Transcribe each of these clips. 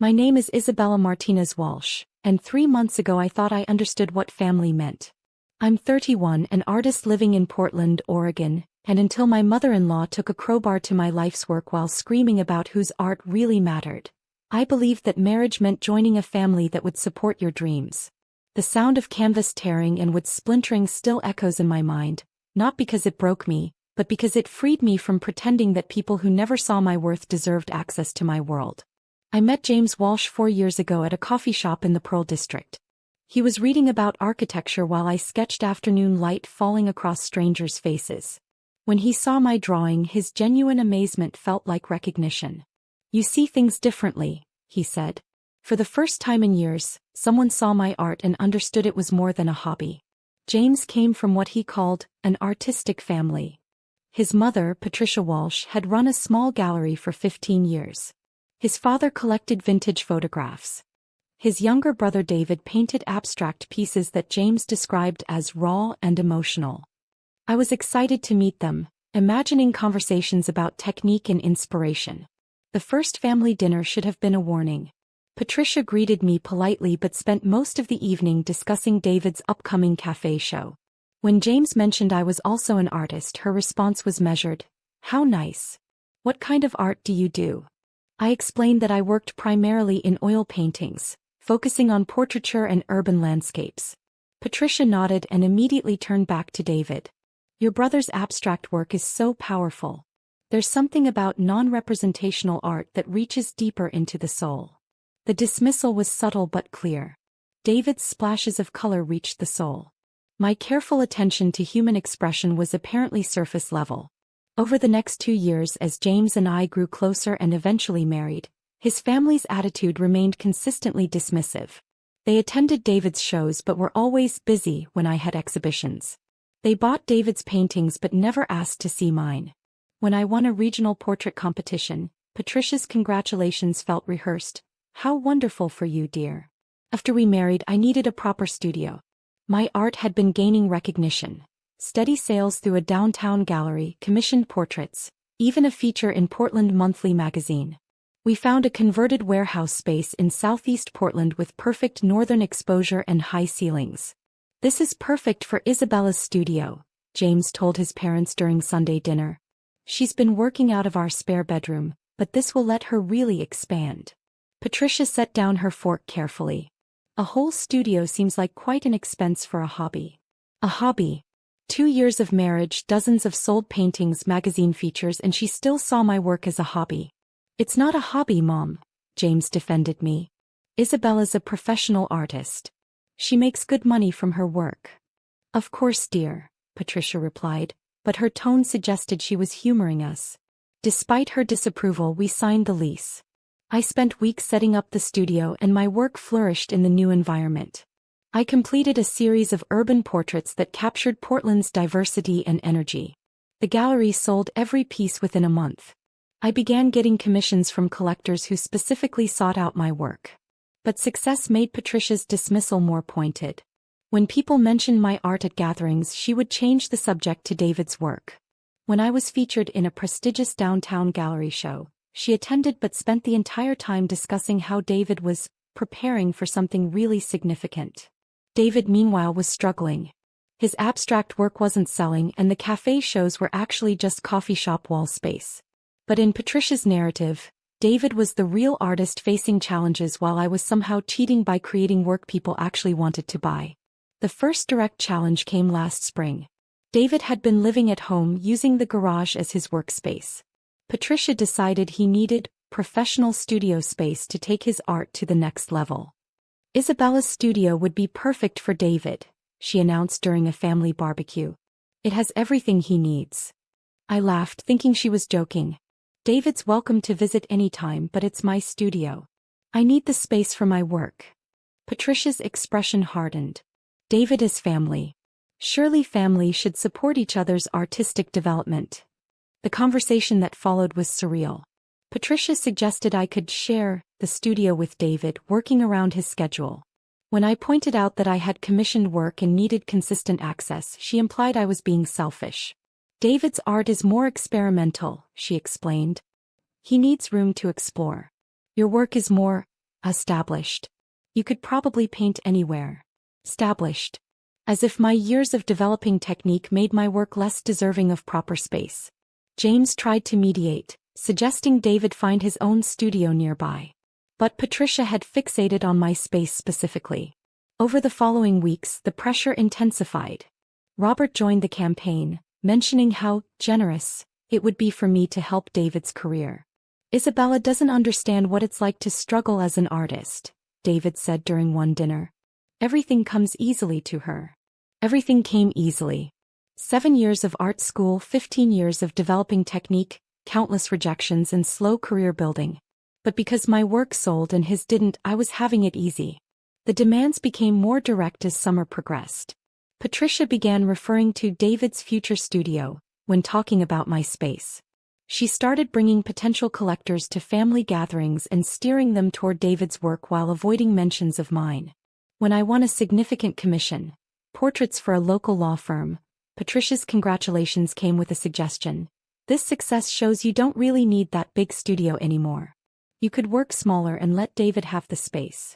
My name is Isabella Martinez Walsh, and 3 months ago I thought I understood what family meant. I'm 31, an artist living in Portland, Oregon, and until my mother-in-law took a crowbar to my life's work while screaming about whose art really mattered, I believed that marriage meant joining a family that would support your dreams. The sound of canvas tearing and wood splintering still echoes in my mind, not because it broke me, but because it freed me from pretending that people who never saw my worth deserved access to my world. I met James Walsh 4 years ago at a coffee shop in the Pearl District. He was reading about architecture while I sketched afternoon light falling across strangers' faces. When he saw my drawing, his genuine amazement felt like recognition. "You see things differently," he said. For the first time in years, someone saw my art and understood it was more than a hobby. James came from what he called an artistic family. His mother, Patricia Walsh, had run a small gallery for 15 years. His father collected vintage photographs. His younger brother David painted abstract pieces that James described as raw and emotional. I was excited to meet them, imagining conversations about technique and inspiration. The first family dinner should have been a warning. Patricia greeted me politely but spent most of the evening discussing David's upcoming cafe show. When James mentioned I was also an artist, her response was measured. "How nice. What kind of art do you do?" I explained that I worked primarily in oil paintings, focusing on portraiture and urban landscapes. Patricia nodded and immediately turned back to David. "Your brother's abstract work is so powerful. There's something about non-representational art that reaches deeper into the soul." The dismissal was subtle but clear. David's splashes of color reached the soul. My careful attention to human expression was apparently surface level. Over the next 2 years, as James and I grew closer and eventually married, his family's attitude remained consistently dismissive. They attended David's shows but were always busy when I had exhibitions. They bought David's paintings but never asked to see mine. When I won a regional portrait competition, Patricia's congratulations felt rehearsed. "How wonderful for you, dear." After we married, I needed a proper studio. My art had been gaining recognition. Steady sales through a downtown gallery, commissioned portraits, even a feature in Portland Monthly magazine. We found a converted warehouse space in southeast Portland with perfect northern exposure and high ceilings. "This is perfect for Isabella's studio," James told his parents during Sunday dinner. "She's been working out of our spare bedroom, but this will let her really expand." Patricia set down her fork carefully. "A whole studio seems like quite an expense for a hobby." A hobby. 2 years of marriage, dozens of sold paintings, magazine features, and she still saw my work as a hobby. "It's not a hobby, Mom," James defended me. "Isabella's a professional artist. She makes good money from her work." "Of course, dear," Patricia replied, but her tone suggested she was humoring us. Despite her disapproval, we signed the lease. I spent weeks setting up the studio and my work flourished in the new environment. I completed a series of urban portraits that captured Portland's diversity and energy. The gallery sold every piece within a month. I began getting commissions from collectors who specifically sought out my work. But success made Patricia's dismissal more pointed. When people mentioned my art at gatherings, she would change the subject to David's work. When I was featured in a prestigious downtown gallery show, she attended but spent the entire time discussing how David was preparing for something really significant. David, meanwhile, was struggling. His abstract work wasn't selling and the cafe shows were actually just coffee shop wall space. But in Patricia's narrative, David was the real artist facing challenges while I was somehow cheating by creating work people actually wanted to buy. The first direct challenge came last spring. David had been living at home using the garage as his workspace. Patricia decided he needed professional studio space to take his art to the next level. "Isabella's studio would be perfect for David," she announced during a family barbecue. "It has everything he needs." I laughed, thinking she was joking. "David's welcome to visit anytime, but it's my studio. I need the space for my work." Patricia's expression hardened. David is family. Surely family should support each other's artistic development. The conversation that followed was surreal. Patricia suggested I could share the studio with David, working around his schedule. When I pointed out that I had commissioned work and needed consistent access, she implied I was being selfish. "David's art is more experimental," she explained. "He needs room to explore. Your work is more Established. You could probably paint anywhere. Established. As if my years of developing technique made my work less deserving of proper space. James tried to mediate, suggesting David find his own studio nearby. But Patricia had fixated on my space specifically. Over the following weeks, the pressure intensified. Robert joined the campaign, mentioning how generous it would be for me to help David's career. Isabella doesn't understand what it's like to struggle as an artist, David said during one dinner. Everything comes easily to her. Everything came easily. 7 years of art school, 15 years of developing technique, countless rejections and slow career building. But because my work sold and his didn't, I was having it easy. The demands became more direct as summer progressed. Patricia began referring to David's future studio when talking about my space. She started bringing potential collectors to family gatherings and steering them toward David's work while avoiding mentions of mine. When I won a significant commission, portraits for a local law firm, Patricia's congratulations came with a suggestion. This success shows you don't really need that big studio anymore. You could work smaller and let David have the space.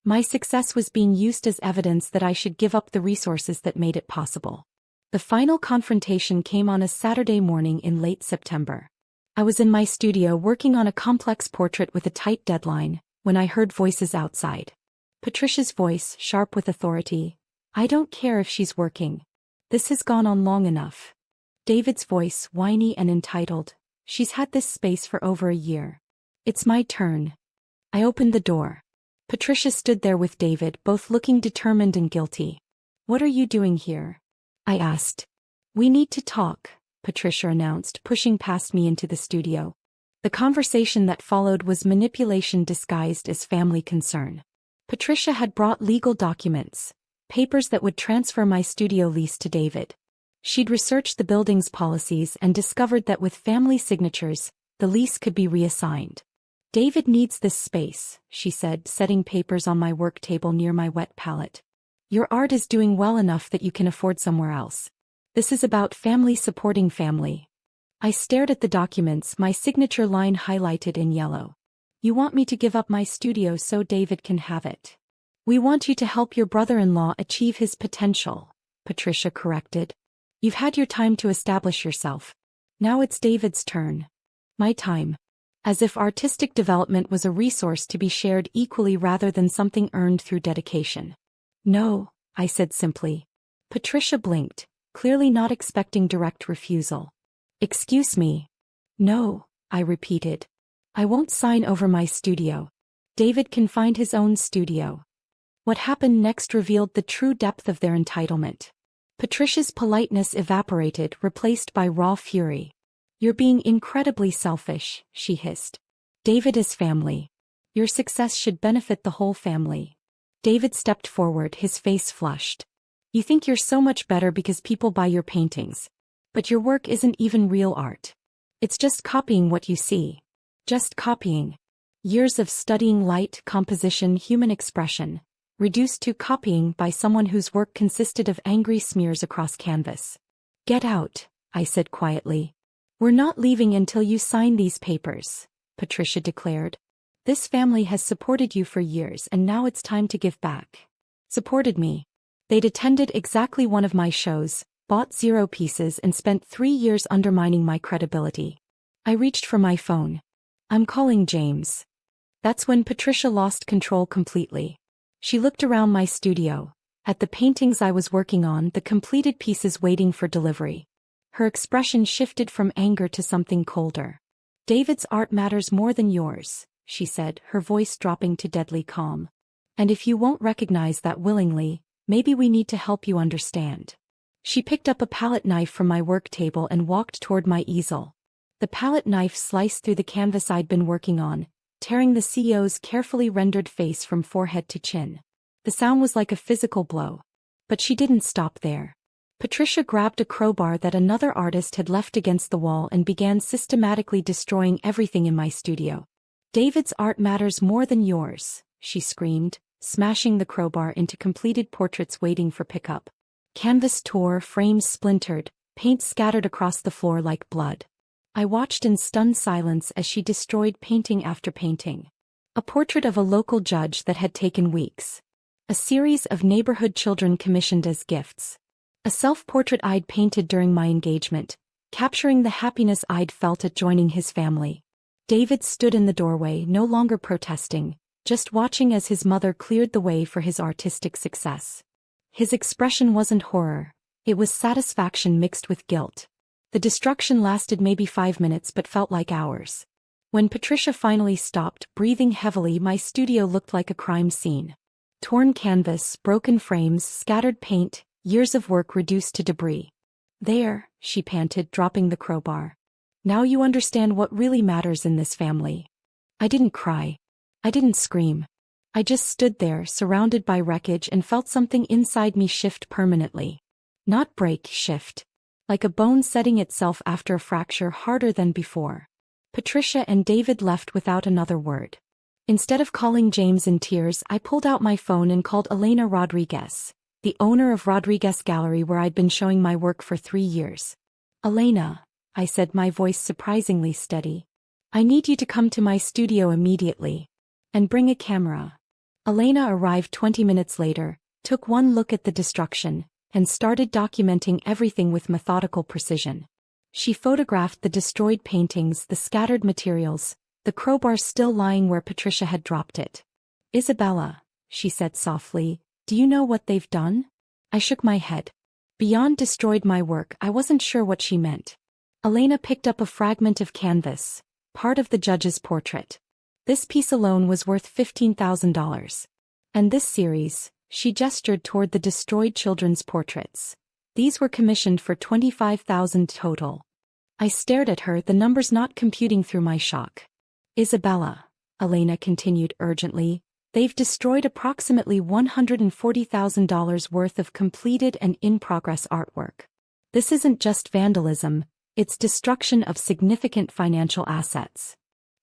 My success was being used as evidence that I should give up the resources that made it possible. The final confrontation came on a Saturday morning in late September. I was in my studio working on a complex portrait with a tight deadline, when I heard voices outside. Patricia's voice, sharp with authority. I don't care if she's working. This has gone on long enough. David's voice, whiny and entitled. She's had this space for over a year. It's my turn. I opened the door. Patricia stood there with David, both looking determined and guilty. What are you doing here? I asked. We need to talk, Patricia announced, pushing past me into the studio. The conversation that followed was manipulation disguised as family concern. Patricia had brought legal documents, papers that would transfer my studio lease to David. She'd researched the building's policies and discovered that with family signatures, the lease could be reassigned. David needs this space, she said, setting papers on my work table near my wet palette. Your art is doing well enough that you can afford somewhere else. This is about family supporting family. I stared at the documents, my signature line highlighted in yellow. You want me to give up my studio so David can have it. We want you to help your brother-in-law achieve his potential, Patricia corrected. You've had your time to establish yourself. Now it's David's turn. My time. As if artistic development was a resource to be shared equally rather than something earned through dedication. No, I said simply. Patricia blinked, clearly not expecting direct refusal. Excuse me. No, I repeated. I won't sign over my studio. David can find his own studio. What happened next revealed the true depth of their entitlement. Patricia's politeness evaporated, replaced by raw fury. You're being incredibly selfish, she hissed. David is family. Your success should benefit the whole family. David stepped forward, his face flushed. You think you're so much better because people buy your paintings. But your work isn't even real art. It's just copying what you see. Just copying. Years of studying light, composition, human expression, reduced to copying by someone whose work consisted of angry smears across canvas. Get out, I said quietly. We're not leaving until you sign these papers, Patricia declared. This family has supported you for years and now it's time to give back. Supported me. They'd attended exactly one of my shows, bought 0 pieces and spent 3 years undermining my credibility. I reached for my phone. I'm calling James. That's when Patricia lost control completely. She looked around my studio, at the paintings I was working on, the completed pieces waiting for delivery. Her expression shifted from anger to something colder. David's art matters more than yours, she said, her voice dropping to deadly calm. And if you won't recognize that willingly, maybe we need to help you understand. She picked up a palette knife from my work table and walked toward my easel. The palette knife sliced through the canvas I'd been working on, tearing the CEO's carefully rendered face from forehead to chin. The sound was like a physical blow. But she didn't stop there. Patricia grabbed a crowbar that another artist had left against the wall and began systematically destroying everything in my studio. David's art matters more than yours, she screamed, smashing the crowbar into completed portraits waiting for pickup. Canvas tore, frames splintered, paint scattered across the floor like blood. I watched in stunned silence as she destroyed painting after painting. A portrait of a local judge that had taken weeks. A series of neighborhood children commissioned as gifts. A self-portrait I'd painted during my engagement, capturing the happiness I'd felt at joining his family. David stood in the doorway, no longer protesting, just watching as his mother cleared the way for his artistic success. His expression wasn't horror, it was satisfaction mixed with guilt. The destruction lasted maybe 5 minutes but felt like hours. When Patricia finally stopped, breathing heavily, my studio looked like a crime scene. Torn canvas, broken frames, scattered paint, years of work reduced to debris. "There," she panted, dropping the crowbar. "Now you understand what really matters in this family." I didn't cry. I didn't scream. I just stood there, surrounded by wreckage, and felt something inside me shift permanently. Not break, shift. Like a bone setting itself after a fracture, harder than before. Patricia and David left without another word. Instead of calling James in tears, I pulled out my phone and called Elena Rodriguez, the owner of Rodriguez Gallery where I'd been showing my work for 3 years. "Elena," I said, my voice surprisingly steady. "I need you to come to my studio immediately. And bring a camera." Elena arrived 20 minutes later, took one look at the destruction, and started documenting everything with methodical precision. She photographed the destroyed paintings, the scattered materials, the crowbar still lying where Patricia had dropped it. "Isabella," she said softly, "do you know what they've done?" I shook my head. Beyond destroyed my work, I wasn't sure what she meant. Elena picked up a fragment of canvas, part of the judge's portrait. "This piece alone was worth $15,000. And this series," she gestured toward the destroyed children's portraits. "These were commissioned for $25,000 total." I stared at her, the numbers not computing through my shock. "Isabella," Elena continued urgently, "they've destroyed approximately $140,000 worth of completed and in-progress artwork. This isn't just vandalism, it's destruction of significant financial assets."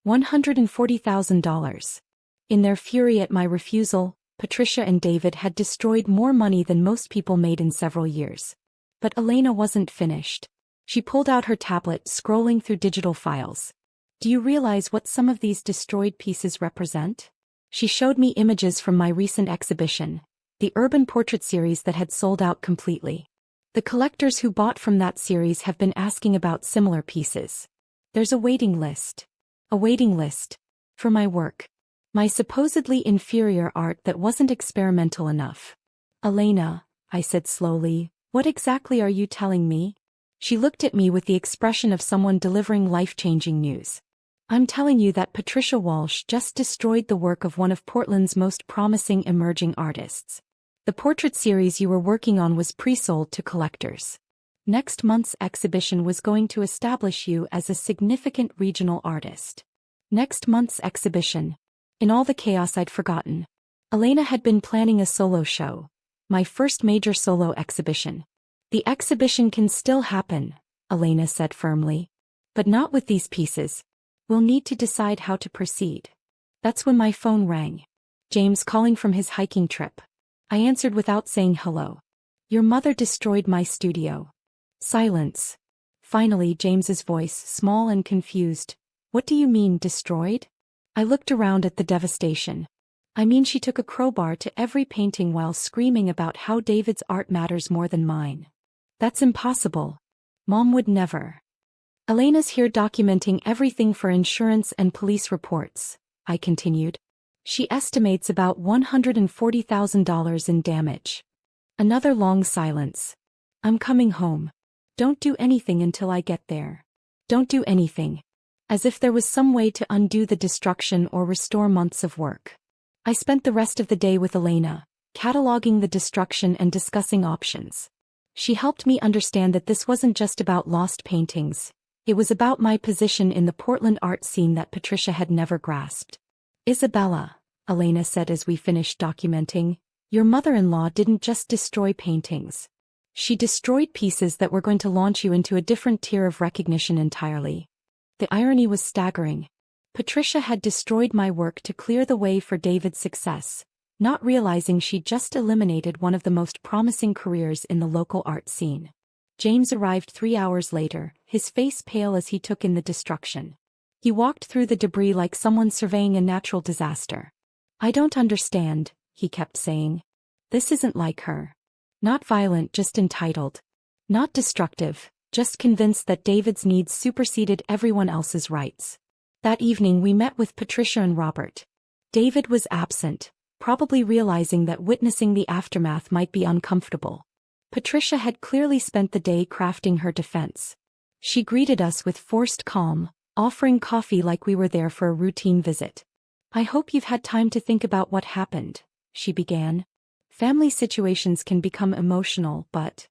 $140,000. In their fury at my refusal, Patricia and David had destroyed more money than most people made in several years. But Elena wasn't finished. She pulled out her tablet, scrolling through digital files. "Do you realize what some of these destroyed pieces represent?" She showed me images from my recent exhibition, the urban portrait series that had sold out completely. The collectors who bought from that series have been asking about similar pieces. There's a waiting list. A waiting list. For my work. My supposedly inferior art that wasn't experimental enough. "Elena," I said slowly, "what exactly are you telling me?" She looked at me with the expression of someone delivering life-changing news. "I'm telling you that Patricia Walsh just destroyed the work of one of Portland's most promising emerging artists. The portrait series you were working on was pre-sold to collectors. Next month's exhibition was going to establish you as a significant regional artist." Next month's exhibition. In all the chaos, I'd forgotten. Elena had been planning a solo show. My first major solo exhibition. "The exhibition can still happen," Elena said firmly. "But not with these pieces. We'll need to decide how to proceed." That's when my phone rang. James calling from his hiking trip. I answered without saying hello. "Your mother destroyed my studio." Silence. Finally, James's voice, small and confused. "What do you mean, destroyed?" I looked around at the devastation. "I mean she took a crowbar to every painting while screaming about how David's art matters more than mine." "That's impossible. Mom would never." "Elena's here documenting everything for insurance and police reports," I continued. "She estimates about $140,000 in damage." Another long silence. "I'm coming home. Don't do anything until I get there. Don't do anything." As if there was some way to undo the destruction or restore months of work. I spent the rest of the day with Elena, cataloging the destruction and discussing options. She helped me understand that this wasn't just about lost paintings. It was about my position in the Portland art scene that Patricia had never grasped. "Isabella," Elena said as we finished documenting, "your mother-in-law didn't just destroy paintings. She destroyed pieces that were going to launch you into a different tier of recognition entirely." The irony was staggering. Patricia had destroyed my work to clear the way for David's success, not realizing she'd just eliminated one of the most promising careers in the local art scene. James arrived 3 hours later, his face pale as he took in the destruction. He walked through the debris like someone surveying a natural disaster. I don't understand, he kept saying. This isn't like her. Not violent, just entitled. Not destructive, just convinced that David's needs superseded everyone else's rights. That evening we met with Patricia and Robert. David was absent, probably realizing that witnessing the aftermath might be uncomfortable. Patricia had clearly spent the day crafting her defense. She greeted us with forced calm, offering coffee like we were there for a routine visit. I hope you've had time to think about what happened, she began. Family situations can become emotional, but...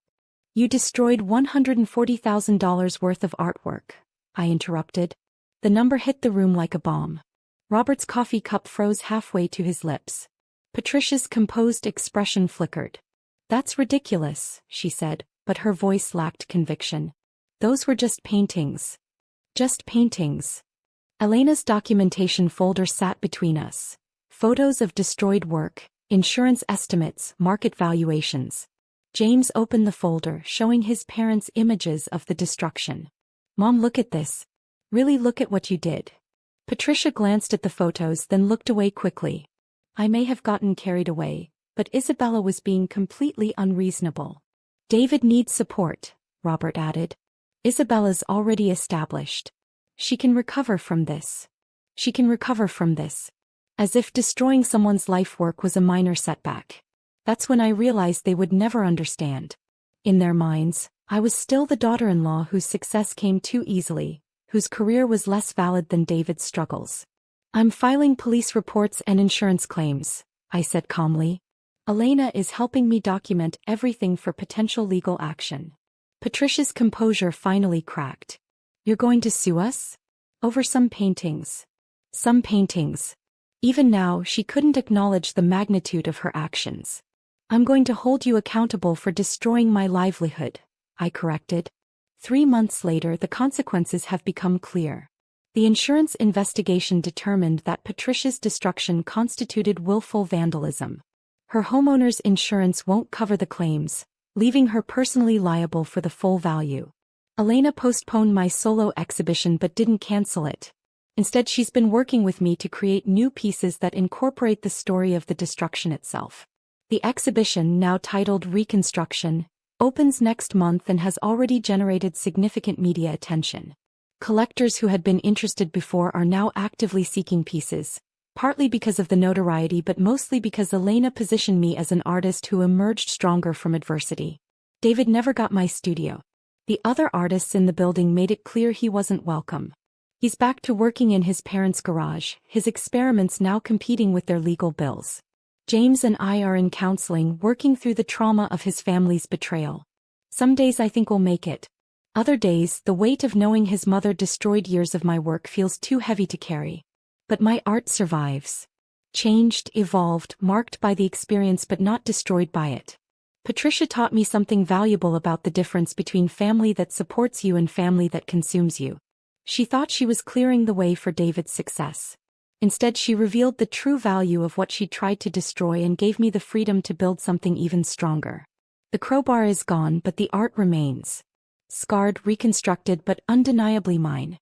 You destroyed $140,000 worth of artwork, I interrupted. The number hit the room like a bomb. Robert's coffee cup froze halfway to his lips. Patricia's composed expression flickered. That's ridiculous, she said, but her voice lacked conviction. Those were just paintings. Just paintings. Elena's documentation folder sat between us. Photos of destroyed work, insurance estimates, market valuations. James opened the folder, showing his parents images of the destruction. Mom, look at this. Really look at what you did. Patricia glanced at the photos, then looked away quickly. I may have gotten carried away, but Isabella was being completely unreasonable. David needs support, Robert added. Isabella's already established. She can recover from this. She can recover from this. As if destroying someone's life work was a minor setback. That's when I realized they would never understand. In their minds, I was still the daughter-in-law whose success came too easily, whose career was less valid than David's struggles. I'm filing police reports and insurance claims, I said calmly. Elena is helping me document everything for potential legal action. Patricia's composure finally cracked. You're going to sue us? Over some paintings. Some paintings. Even now, she couldn't acknowledge the magnitude of her actions. I'm going to hold you accountable for destroying my livelihood, I corrected. 3 months later, the consequences have become clear. The insurance investigation determined that Patricia's destruction constituted willful vandalism. Her homeowner's insurance won't cover the claims, leaving her personally liable for the full value. Elena postponed my solo exhibition but didn't cancel it. Instead, she's been working with me to create new pieces that incorporate the story of the destruction itself. The exhibition, now titled Reconstruction, opens next month and has already generated significant media attention. Collectors who had been interested before are now actively seeking pieces, partly because of the notoriety but mostly because Elena positioned me as an artist who emerged stronger from adversity. David never got my studio. The other artists in the building made it clear he wasn't welcome. He's back to working in his parents' garage, his experiments now competing with their legal bills. James and I are in counseling, working through the trauma of his family's betrayal. Some days I think we'll make it. Other days, the weight of knowing his mother destroyed years of my work feels too heavy to carry. But my art survives. Changed, evolved, marked by the experience but not destroyed by it. Patricia taught me something valuable about the difference between family that supports you and family that consumes you. She thought she was clearing the way for David's success. Instead, she revealed the true value of what she tried to destroy and gave me the freedom to build something even stronger. The crowbar is gone, but the art remains. Scarred, reconstructed, but undeniably mine.